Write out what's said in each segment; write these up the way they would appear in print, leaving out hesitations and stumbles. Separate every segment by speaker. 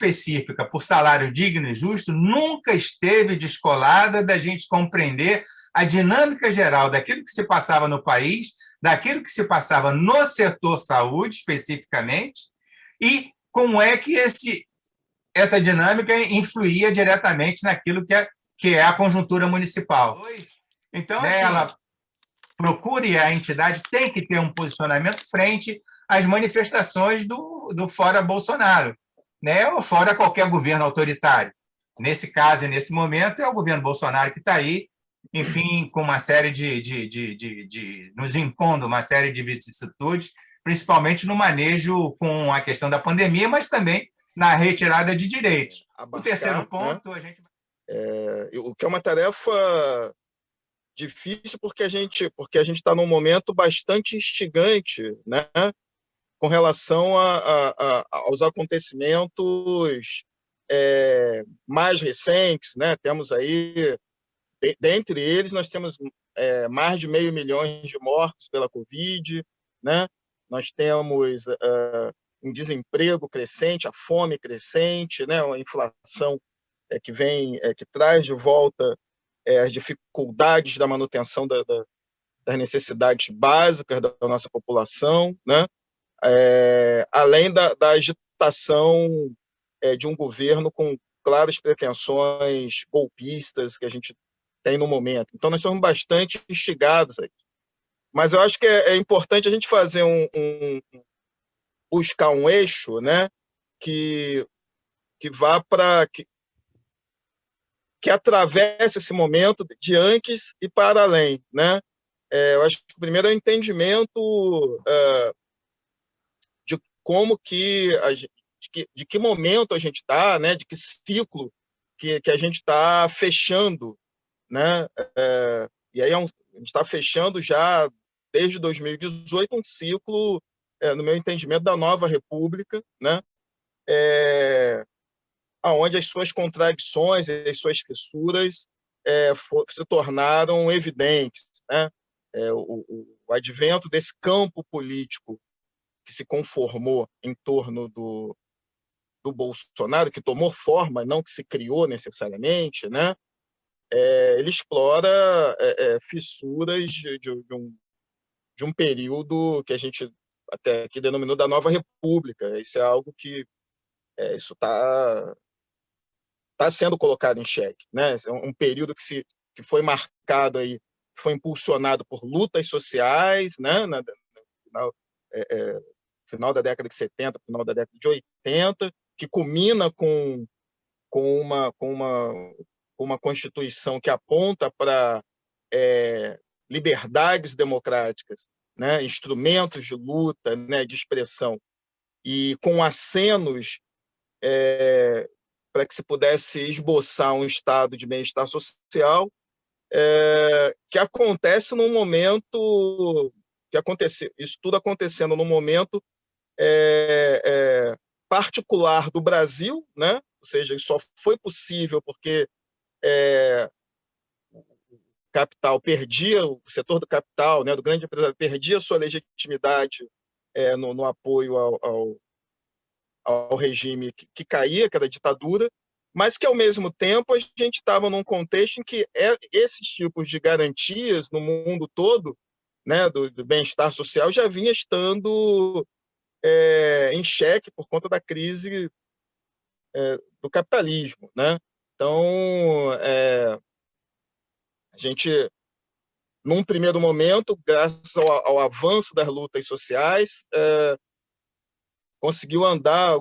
Speaker 1: específica por salário digno e justo nunca esteve descolada da gente compreender a dinâmica geral daquilo que se passava no país, daquilo que se passava no setor saúde, especificamente, e como é que essa dinâmica influía diretamente naquilo que é a conjuntura municipal. Então, assim, ela procura e a entidade tem que ter um posicionamento frente às manifestações do fora Bolsonaro, né? Ou fora qualquer governo autoritário. Nesse caso e nesse momento, é o governo Bolsonaro que está aí, enfim, com uma série nos impondo uma série de vicissitudes, principalmente no manejo com a questão da pandemia, mas também na retirada de direitos.
Speaker 2: Abarcar,
Speaker 1: o terceiro ponto,
Speaker 2: né? O que é uma tarefa difícil porque a gente está num momento bastante instigante, né, com relação aos acontecimentos mais recentes, né? Temos aí, dentre eles, nós temos mais de 500 mil de mortos pela Covid, né? Nós temos um desemprego crescente, a fome crescente, né? Uma inflação que traz de volta as dificuldades da manutenção das necessidades básicas da nossa população, né? Além da agitação de um governo com claras pretensões golpistas que a gente tem no momento. Então, nós somos bastante instigados aí. Mas eu acho que é importante a gente fazer buscar um eixo, né, que vá para que atravesse esse momento de antes e para além, né? Eu acho que o primeiro é o entendimento de como de que momento a gente está, né? De que ciclo que a gente está fechando, né? E aí a gente está fechando já desde 2018 um ciclo, no meu entendimento, da nova república, né? Onde as suas contradições e as suas fissuras se tornaram evidentes, né? O advento desse campo político que se conformou em torno do Bolsonaro, que tomou forma, não que se criou necessariamente, né? Ele explora fissuras de um período que a gente até aqui denominou da Nova República. Isso é algo que isso está sendo colocado em xeque, né? É um período que foi marcado aí, que foi impulsionado por lutas sociais, né? Final da década de 70, final da década de 80, que culmina com uma Constituição que aponta para liberdades democráticas, né? Instrumentos de luta, né? De expressão, e com acenos para que se pudesse esboçar um estado de bem-estar social, que acontece num momento isso tudo acontecendo num momento particular do Brasil, né? Ou seja, isso só foi possível porque o setor do capital, né, do grande empresário, perdia sua legitimidade no apoio ao regime que caía, que era a ditadura, mas que, ao mesmo tempo, a gente estava num contexto em que esses tipos de garantias no mundo todo, né, do bem-estar social, já vinha estando em xeque por conta da crise do capitalismo, né? Então, a gente, num primeiro momento, graças ao avanço das lutas sociais, conseguiu andar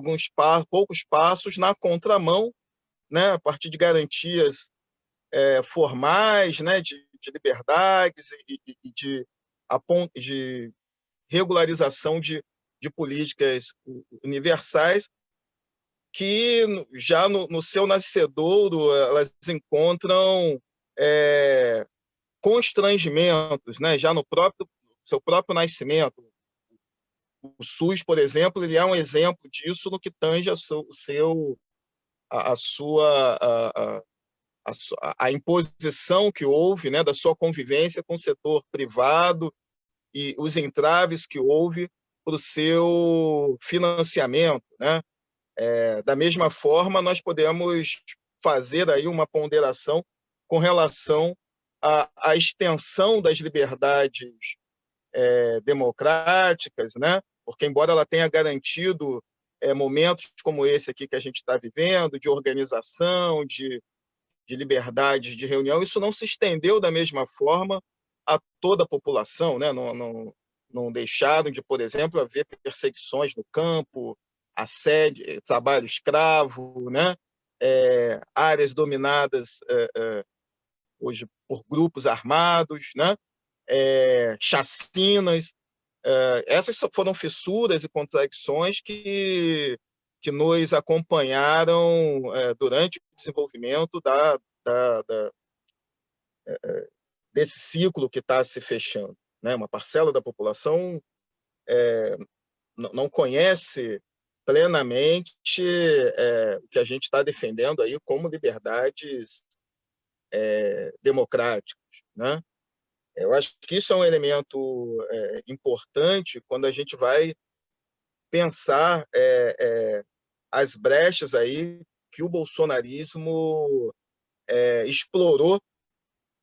Speaker 2: poucos passos na contramão, né, a partir de garantias formais, né, de liberdades e de regularização de políticas universais, que já no seu nascedouro elas encontram constrangimentos, né, já no seu próprio nascimento. O SUS, por exemplo, ele é um exemplo disso no que tange a imposição que houve, né, da sua convivência com o setor privado e os entraves que houve para o seu financiamento, né? Da mesma forma, nós podemos fazer aí uma ponderação com relação à extensão das liberdades democráticas, né? Porque, embora ela tenha garantido momentos como esse aqui que a gente está vivendo, de organização, de liberdades de reunião, isso não se estendeu da mesma forma a toda a população, né? Não deixaram de, por exemplo, haver perseguições no campo, assédio, trabalho escravo, né? Áreas dominadas hoje por grupos armados, né? Chacinas. Essas foram fissuras e contradições que nos acompanharam durante o desenvolvimento desse ciclo que está se fechando, né? Uma parcela da população não conhece plenamente o que a gente está defendendo aí como liberdades democráticas, né? Eu acho que isso é um elemento importante quando a gente vai pensar as brechas aí que o bolsonarismo explorou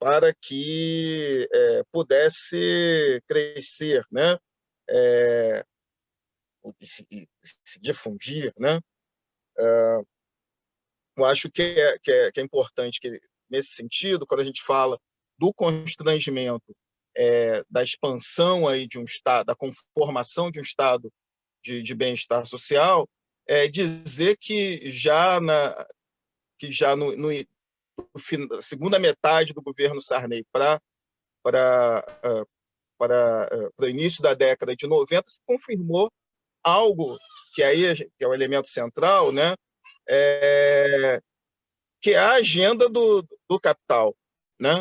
Speaker 2: para que pudesse crescer, né? Se difundir, né? Eu acho que é importante que, nesse sentido, quando a gente fala do constrangimento da expansão aí de um Estado, da conformação de um Estado de bem-estar social, dizer que já na segunda metade do governo Sarney para o início da década de 90 se confirmou algo que aí que é o elemento central, né? Que é a agenda do capital, né?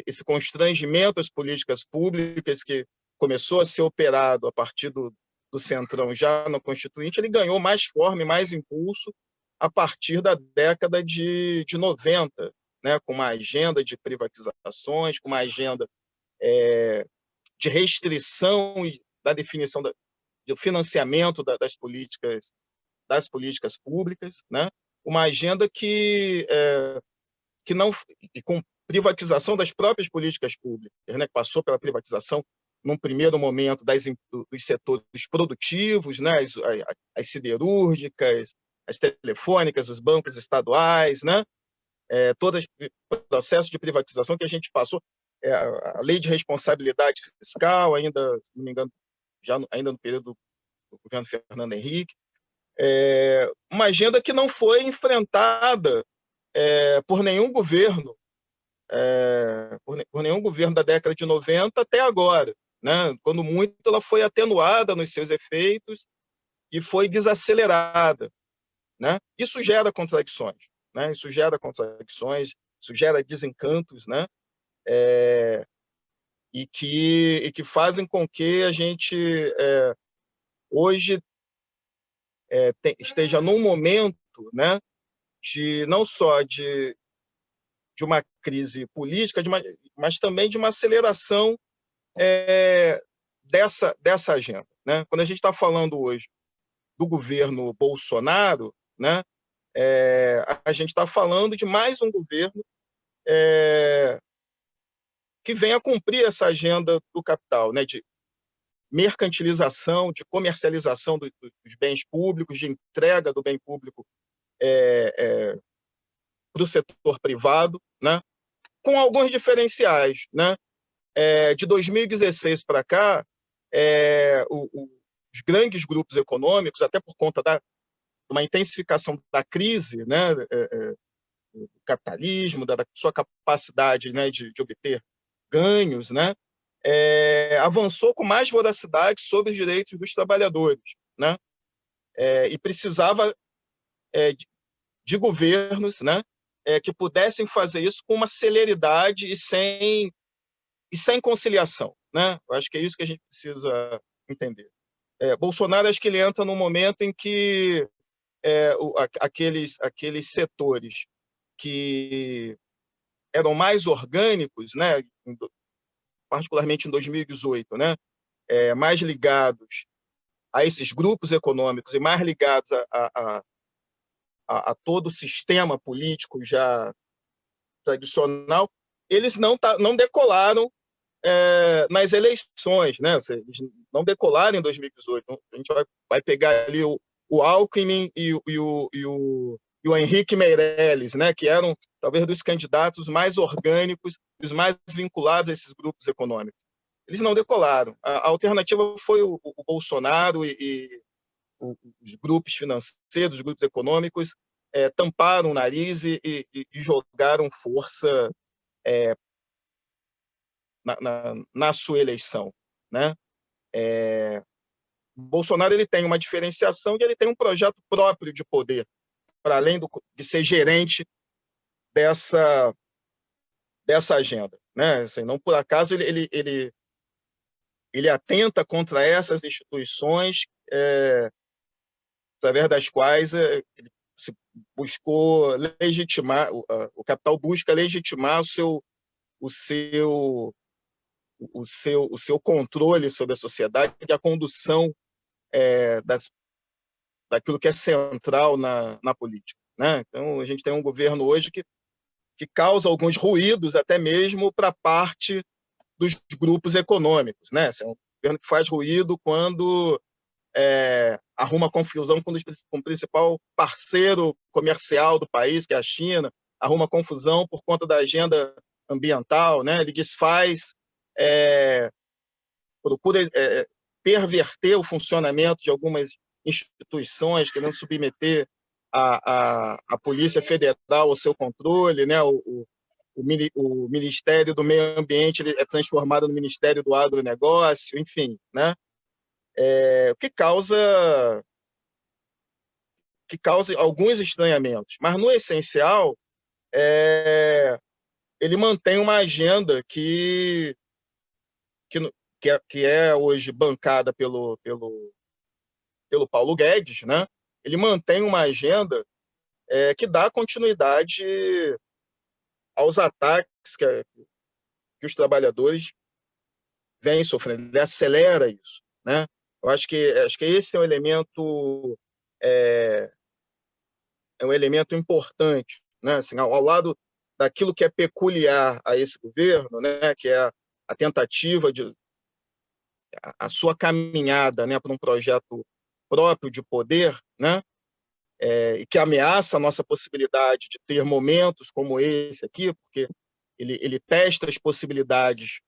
Speaker 2: Esse constrangimento às políticas públicas que começou a ser operado a partir do Centrão já no Constituinte, ele ganhou mais forma e mais impulso a partir da década de 90, né? Com uma agenda de privatizações, com uma agenda de restrição e da definição do financiamento das políticas públicas, né? Uma agenda que não, e com privatização das próprias políticas públicas, né? Passou pela privatização num primeiro momento dos setores produtivos, né? As siderúrgicas, as telefônicas, os bancos estaduais, né? Todo o processo de privatização que a gente passou, a lei de responsabilidade fiscal, ainda, se não me engano, ainda no período do governo Fernando Henrique, uma agenda que não foi enfrentada por nenhum governo, por nenhum governo da década de 90 até agora, né? Quando muito ela foi atenuada nos seus efeitos e foi desacelerada, né? Isso gera contradições, né? Isso gera desencantos, né? E que fazem com que a gente hoje esteja num momento, né? Não só de uma crise política, mas também de uma aceleração dessa agenda, né? Quando a gente está falando hoje do governo Bolsonaro, né? A gente está falando de mais um governo que vem a cumprir essa agenda do capital, né? De mercantilização, de comercialização dos bens públicos, de entrega do bem público para o setor privado, né? Com alguns diferenciais, né? De 2016 para cá, os grandes grupos econômicos, até por conta de uma intensificação da crise, né? Do capitalismo, da sua capacidade, né? de obter ganhos, né? Avançou com mais voracidade sobre os direitos dos trabalhadores, né? E precisava de governos, né? Que pudessem fazer isso com uma celeridade e sem conciliação, né? Eu acho que é isso que a gente precisa entender. Bolsonaro, acho que ele entra num momento em que aqueles setores que eram mais orgânicos, né? Particularmente em 2018, né? Mais ligados a esses grupos econômicos e mais ligados a todo o sistema político já tradicional, eles não decolaram nas eleições, né? Eles não decolaram em 2018. A gente vai pegar ali o Alckmin e o Henrique Meirelles, né? Que eram talvez dos candidatos mais orgânicos, os mais vinculados a esses grupos econômicos. Eles não decolaram. A alternativa foi o Bolsonaro e os grupos financeiros, os grupos econômicos, tamparam o nariz e jogaram força na sua eleição, né? Bolsonaro ele tem uma diferenciação e ele tem um projeto próprio de poder, para além de ser gerente dessa agenda, né? Assim, não por acaso ele atenta contra essas instituições através das quais ele se buscou legitimar, o capital busca legitimar o seu controle sobre a sociedade e a condução daquilo que é central na política, né? Então, a gente tem um governo hoje que causa alguns ruídos, até mesmo para parte dos grupos econômicos, né? É um governo que faz ruído quando arruma confusão com o principal parceiro comercial do país, que é a China, arruma confusão por conta da agenda ambiental, né? Ele desfaz, procura perverter o funcionamento de algumas instituições, querendo submeter a Polícia Federal ao seu controle, né? O Ministério do Meio Ambiente é transformado no Ministério do Agronegócio, enfim, né? O que causa alguns estranhamentos. Mas, no essencial, ele mantém uma agenda que é hoje bancada pelo Paulo Guedes, né? Ele mantém uma agenda que dá continuidade aos ataques que os trabalhadores vêm sofrendo. Ele acelera isso, né? Eu acho que esse é um elemento importante, né? Assim, ao lado daquilo que é peculiar a esse governo, né? Que é a tentativa de a sua caminhada, né, para um projeto próprio de poder, né? E que ameaça a nossa possibilidade de ter momentos como esse aqui, porque ele testa as possibilidades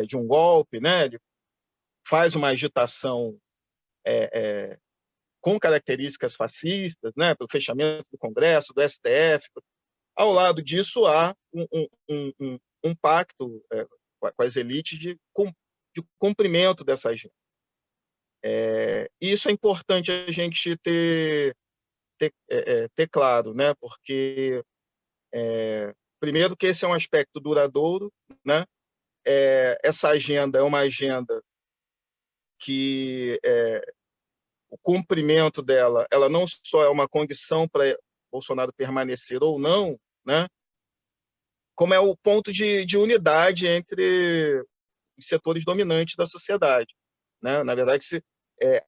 Speaker 2: de um golpe, né? Ele faz uma agitação com características fascistas, né? Pelo fechamento do Congresso, do STF. Ao lado disso, há um pacto com as elites de cumprimento dessa agenda. Isso é importante a gente ter claro, né? Porque, primeiro, que esse é um aspecto duradouro, né? Essa agenda é uma agenda que o cumprimento dela, ela não só é uma condição para Bolsonaro permanecer ou não, né? Como é o ponto de unidade entre os setores dominantes da sociedade, né? Na verdade,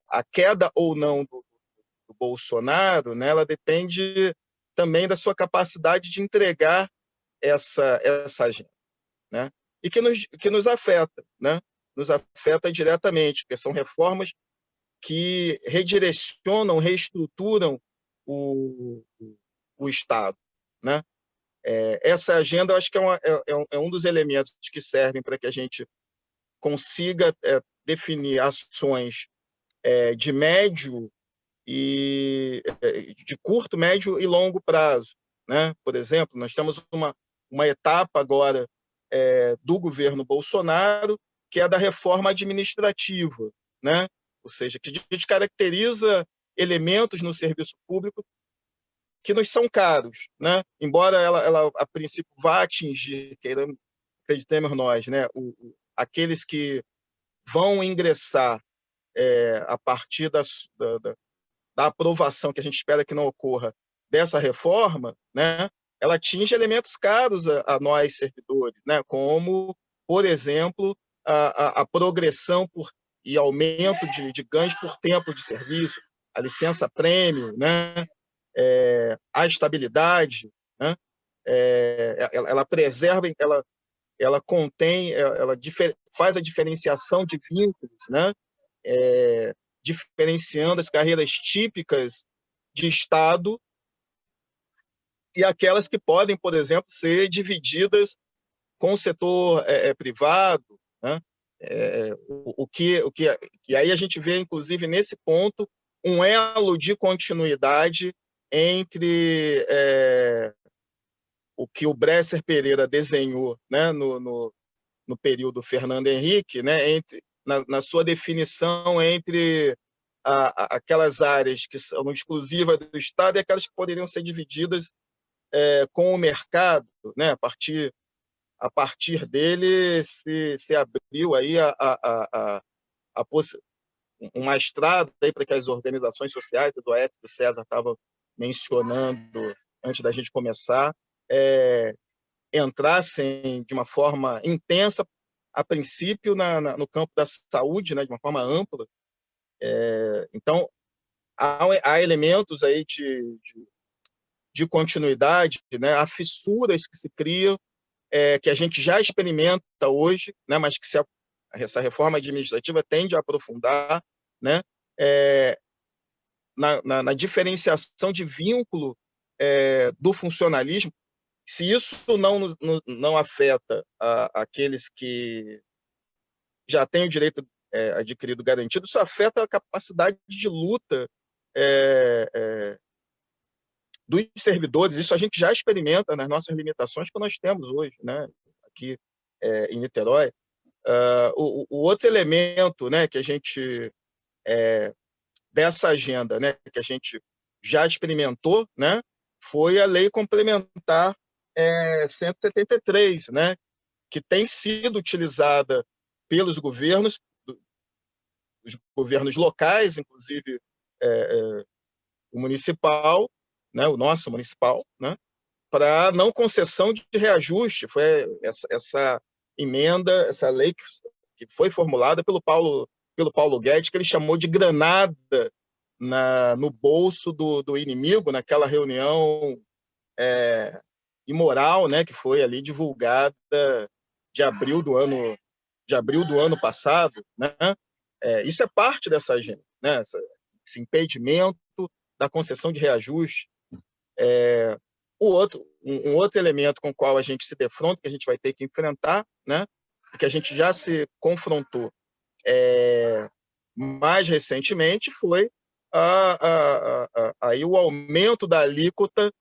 Speaker 2: a queda ou não do Bolsonaro, né, ela depende também da sua capacidade de entregar essa agenda, né? E que nos afeta, né? Nos afeta diretamente, porque são reformas que redirecionam, reestruturam o Estado, né? Essa agenda, eu acho que é um dos elementos que servem para que a gente consiga definir ações de médio e de curto, médio e longo prazo, né? Por exemplo, nós temos uma etapa agora do governo Bolsonaro, que é a da reforma administrativa, né? Ou seja, que descaracteriza elementos no serviço público que nos são caros, né? Embora ela a princípio vá atingir, acreditemos nós, né? Aqueles que vão ingressar a partir da aprovação, que a gente espera que não ocorra, dessa reforma, né? Ela atinge elementos caros a nós servidores, né? Como, por exemplo, a progressão por e aumento de ganhos por tempo de serviço, a licença-prêmio, né? A estabilidade, né? Ela preserva, ela contém, ela faz a diferenciação de vínculos, né? Diferenciando as carreiras típicas de Estado e aquelas que podem, por exemplo, ser divididas com o setor privado, né? Que aí a gente vê, inclusive, nesse ponto, um elo de continuidade entre o que o Bresser Pereira desenhou, né, no período Fernando Henrique, né, na sua definição entre aquelas áreas que são exclusivas do Estado e aquelas que poderiam ser divididas com o mercado, né, a partir dele se abriu aí uma estrada para que as organizações sociais, do Oeste, do César estava mencionando antes da gente começar, entrassem de uma forma intensa, a princípio, no campo da saúde, né, de uma forma ampla. Então, há elementos aí de continuidade, né, há fissuras que se criam, que a gente já experimenta hoje, né, mas que essa reforma administrativa tende a aprofundar, né, na diferenciação de vínculo do funcionalismo. Se isso não afeta aqueles que já têm o direito adquirido garantido, isso afeta a capacidade de luta dos servidores. Isso a gente já experimenta nas nossas limitações que nós temos hoje, né, aqui em Niterói. O outro elemento, né, que a gente dessa agenda, né, que a gente já experimentou, né, foi a Lei Complementar 173, né, que tem sido utilizada pelos governos, os governos locais, inclusive o municipal, né, o nosso municipal, né, para não concessão de reajuste. Foi essa emenda, essa lei que foi formulada pelo Paulo Guedes, que ele chamou de granada no bolso do inimigo, naquela reunião imoral, né, que foi ali divulgada de abril do ano passado, né? Isso é parte dessa agenda, né? Esse impedimento da concessão de reajuste. Um outro elemento com o qual a gente se defronta, que a gente vai ter que enfrentar, né, que a gente já se confrontou mais recentemente, foi aí o aumento da alíquota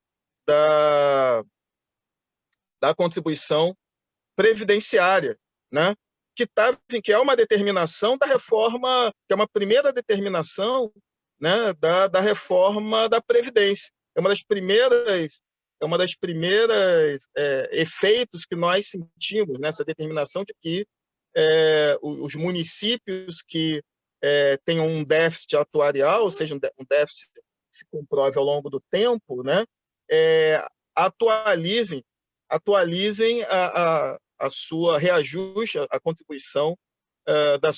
Speaker 2: da contribuição previdenciária, né, que é uma determinação da reforma, que é uma primeira determinação, né, da reforma da Previdência. É uma das primeiras efeitos que nós sentimos nessa determinação de que os municípios que tenham um déficit atuarial, ou seja, um déficit que se comprove ao longo do tempo, né, atualizem a sua reajuste, a contribuição das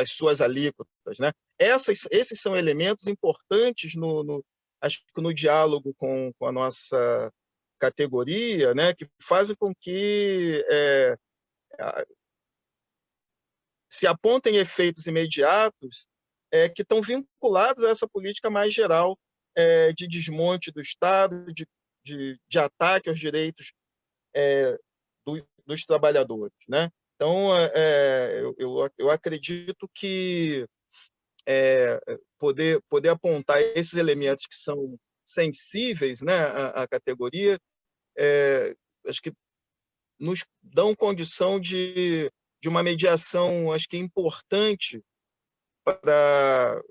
Speaker 2: suas alíquotas, né? Esses são elementos importantes acho que no diálogo com a nossa categoria, né, que fazem com que se apontem efeitos imediatos que estão vinculados a essa política mais geral de desmonte do Estado, de ataque aos direitos dos trabalhadores, né? Então, eu acredito que poder apontar esses elementos que são sensíveis, né, à categoria, acho que nos dão condição de uma mediação, acho que importante para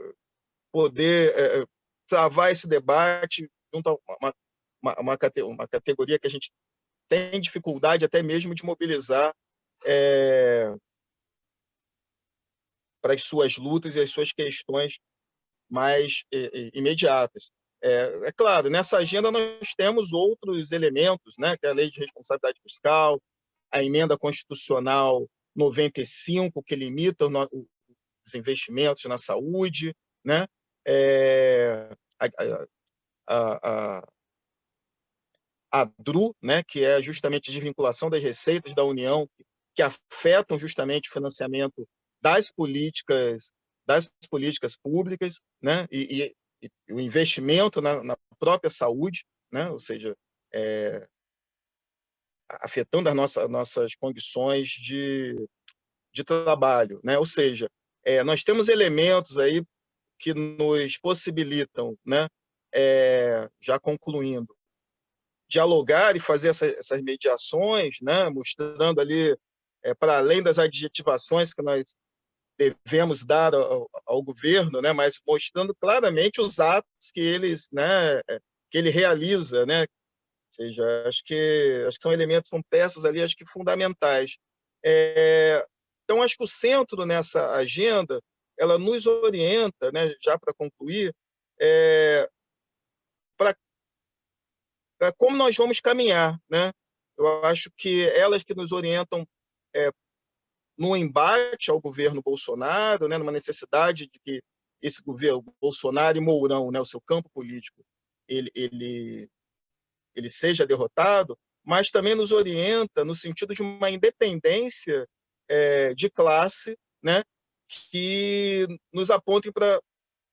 Speaker 2: poder travar esse debate junto a uma categoria que a gente tem dificuldade até mesmo de mobilizar para as suas lutas e as suas questões mais imediatas. Claro, nessa agenda nós temos outros elementos, né, que é a Lei de Responsabilidade Fiscal, a Emenda Constitucional 95, que limita os investimentos na saúde, né? A DRU, né, que é justamente a desvinculação das receitas da União, que afetam justamente o financiamento das políticas públicas, né, e o investimento na própria saúde, né, ou seja, afetando as nossas condições de trabalho, né? Ou seja, nós temos elementos aí que nos possibilitam, né, já concluindo, dialogar e fazer essas mediações, né, mostrando ali, para além das adjetivações que nós devemos dar ao governo, né, mas mostrando claramente os atos que ele realiza, né? Ou seja, acho que são elementos, são peças ali, acho que fundamentais. Então, acho que o centro nessa agenda, ela nos orienta, né, já para concluir, para como nós vamos caminhar, né? Eu acho que elas que nos orientam no embate ao governo Bolsonaro, né, numa necessidade de que esse governo Bolsonaro e Mourão, né, o seu campo político, ele seja derrotado, mas também nos orienta no sentido de uma independência de classe, né, que nos apontem para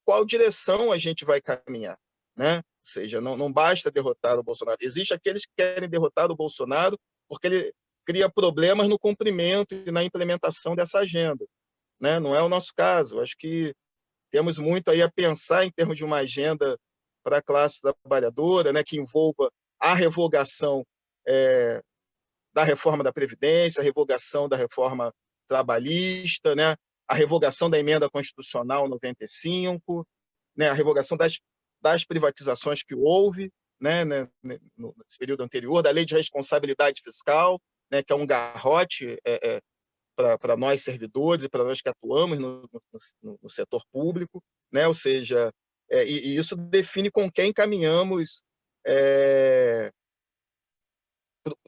Speaker 2: qual direção a gente vai caminhar, né? Ou seja, não basta derrotar o Bolsonaro. Existem aqueles que querem derrotar o Bolsonaro porque ele cria problemas no cumprimento e na implementação dessa agenda, né? Não é o nosso caso. Acho que temos muito aí a pensar em termos de uma agenda para a classe trabalhadora, né, que envolva a revogação da reforma da Previdência, a revogação da reforma trabalhista, né, a revogação da emenda constitucional 95, né, a revogação das privatizações que houve, né, no período anterior, da lei de responsabilidade fiscal, né, que é um garrote para nós servidores e para nós que atuamos no setor público, né? Ou seja, e isso define com quem caminhamos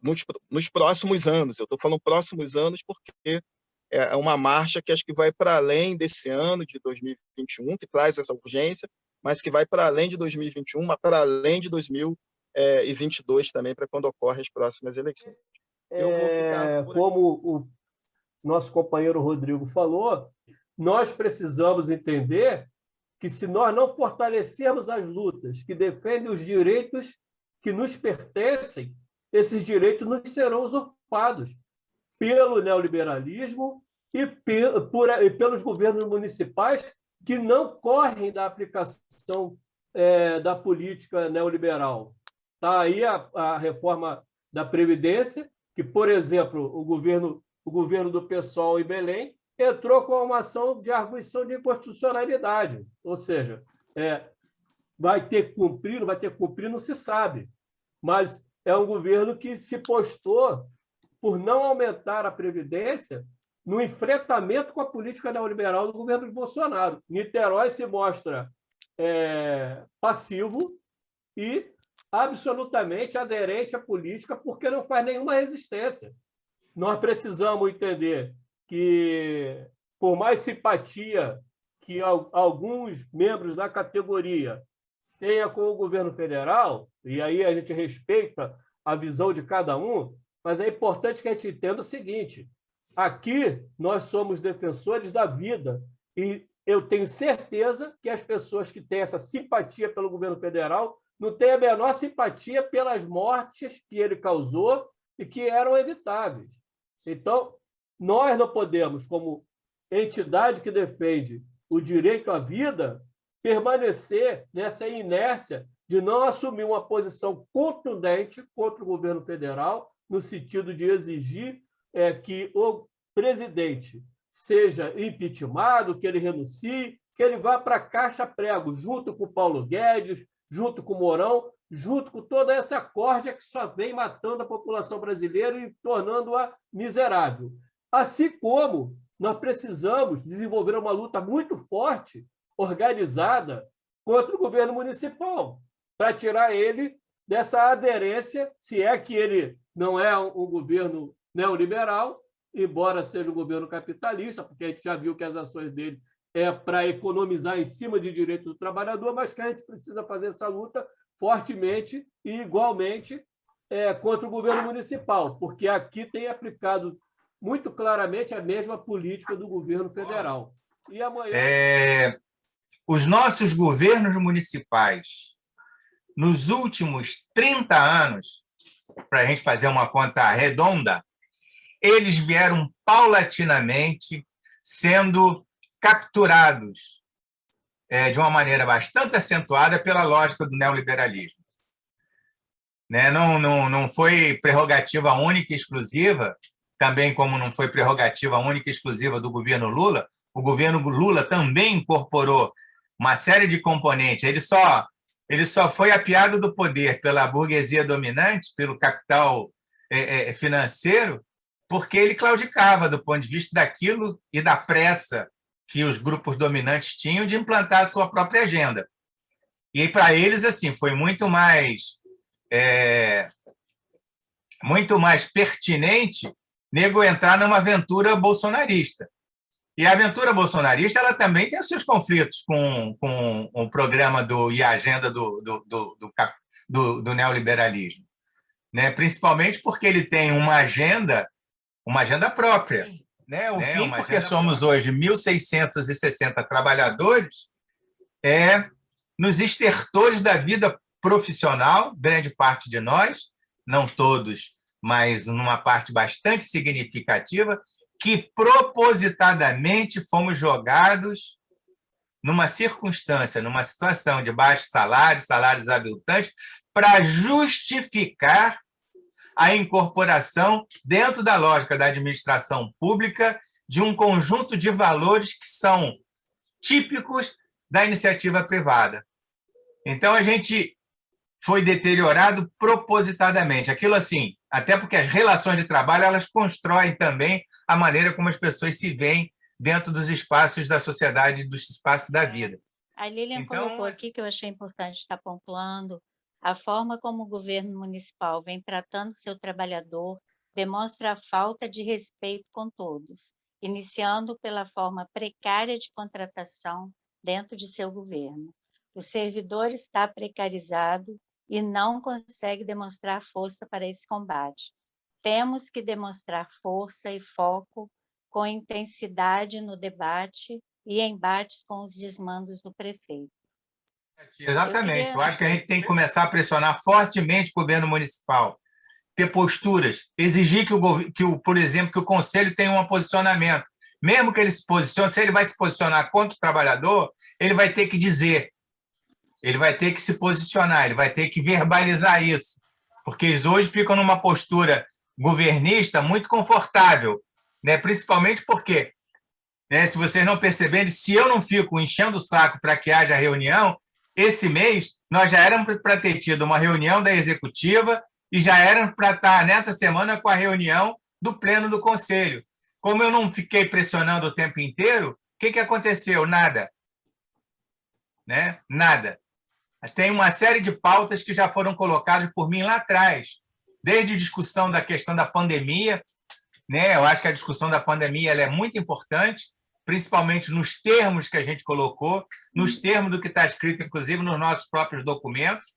Speaker 2: nos próximos anos. Eu estou falando próximos anos porque é uma marcha que acho que vai para além desse ano de 2021, que traz essa urgência, mas que vai para além de 2021, para além de 2022 também, para quando ocorrem as próximas eleições.
Speaker 3: Eu vou ficar como o nosso companheiro Rodrigo falou, nós precisamos entender que, se nós não fortalecermos as lutas que defendem os direitos que nos pertencem, esses direitos nos serão usurpados pelo neoliberalismo e pelos governos municipais que não correm da aplicação da política neoliberal. Está aí a reforma da Previdência, que, por exemplo, o governo do PSOL em Belém entrou com uma ação de arguição de inconstitucionalidade. Ou seja, vai ter que cumprir, não vai ter que cumprir, não se sabe. Mas é um governo que se postou por não aumentar a Previdência no enfrentamento com a política neoliberal do governo de Bolsonaro. Niterói se mostra passivo e absolutamente aderente à política porque não faz nenhuma resistência. Nós precisamos entender que, por mais simpatia que alguns membros da categoria tenham com o governo federal, e aí a gente respeita a visão de cada um, mas é importante que a gente entenda o seguinte: aqui nós somos defensores da vida e eu tenho certeza que as pessoas que têm essa simpatia pelo governo federal não têm a menor simpatia pelas mortes que ele causou e que eram evitáveis. Então, nós não podemos, como entidade que defende o direito à vida, permanecer nessa inércia de não assumir uma posição contundente contra o governo federal, no sentido de exigir que o presidente seja impeachmentado, que ele renuncie, que ele vá para a caixa prego, junto com o Paulo Guedes, junto com o Mourão, junto com toda essa corja que só vem matando a população brasileira e tornando-a miserável. Assim como nós precisamos desenvolver uma luta muito forte, organizada, contra o governo municipal, para tirar ele dessa aderência, se é que ele não é um governo neoliberal, embora seja um governo capitalista, porque a gente já viu que as ações dele para economizar em cima de direito do trabalhador, mas que a gente precisa fazer essa luta fortemente e igualmente contra o governo municipal, porque aqui tem aplicado muito claramente a mesma política do governo federal. E amanhã...
Speaker 1: Os nossos governos municipais, nos últimos 30 anos, para a gente fazer uma conta redonda, eles vieram paulatinamente sendo capturados de uma maneira bastante acentuada pela lógica do neoliberalismo. Né? Não foi prerrogativa única e exclusiva, também como não foi prerrogativa única e exclusiva do governo Lula, o governo Lula também incorporou uma série de componentes. Ele só foi apiado do poder pela burguesia dominante, pelo capital financeiro, porque ele claudicava do ponto de vista daquilo e da pressa que os grupos dominantes tinham de implantar a sua própria agenda. E, para eles, assim, foi muito mais pertinente nego entrar numa aventura bolsonarista. E a aventura bolsonarista ela também tem os seus conflitos com o programa e a agenda do neoliberalismo, né? Principalmente porque ele tem uma agenda própria. Né? O fim, porque somos hoje 1.660 trabalhadores, nos estertores da vida profissional, grande parte de nós, não todos, mas numa parte bastante significativa, que propositadamente fomos jogados numa circunstância, numa situação de baixos salários, salários aviltantes, para justificar a incorporação, dentro da lógica da administração pública, de um conjunto de valores que são típicos da iniciativa privada. Então, a gente foi deteriorado propositadamente. Aquilo assim, até porque as relações de trabalho elas constroem também a maneira como as pessoas se veem dentro dos espaços da sociedade, dos espaços da vida.
Speaker 4: A Lilian colocou aqui, que eu achei importante estar pontuando, a forma como o governo municipal vem tratando seu trabalhador demonstra a falta de respeito com todos, iniciando pela forma precária de contratação dentro de seu governo. O servidor está precarizado e não consegue demonstrar força para esse combate. Temos que demonstrar força e foco com intensidade no debate e embates com os desmandos do prefeito.
Speaker 1: Exatamente. Eu acho que a gente tem que começar a pressionar fortemente o governo municipal, ter posturas, exigir por exemplo, que o conselho tenha um posicionamento. Mesmo que ele se posicione, se ele vai se posicionar contra o trabalhador, ele vai ter que dizer, ele vai ter que se posicionar, ele vai ter que verbalizar isso, porque eles hoje ficam numa postura governista muito confortável, né? Principalmente porque, né, se vocês não perceberem, se eu não fico enchendo o saco para que haja reunião, esse mês nós já éramos para ter tido uma reunião da executiva e já éramos para estar nessa semana com a reunião do pleno do conselho. Como eu não fiquei pressionando o tempo inteiro, o que aconteceu? Nada. Né? Nada. Tem uma série de pautas que já foram colocadas por mim lá atrás, desde a discussão da questão da pandemia, né? Eu acho que a discussão da pandemia ela é muito importante, principalmente nos termos que a gente colocou, nos termos do que está escrito, inclusive, nos nossos próprios documentos,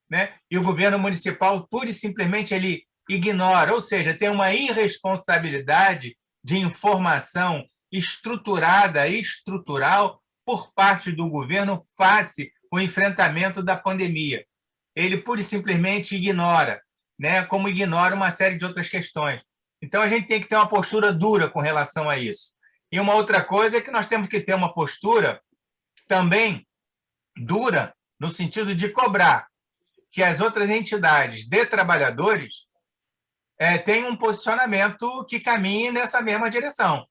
Speaker 1: né? E o governo municipal, pura e simplesmente, ele ignora, ou seja, tem uma irresponsabilidade de informação estruturada e estrutural por parte do governo face ao enfrentamento da pandemia. Ele, pura e simplesmente, ignora, né? Como ignora uma série de outras questões. Então, a gente tem que ter uma postura dura com relação a isso. E uma outra coisa é que nós temos que ter uma postura também dura, no sentido de cobrar que as outras entidades de trabalhadores tenham um posicionamento que caminhe nessa mesma direção.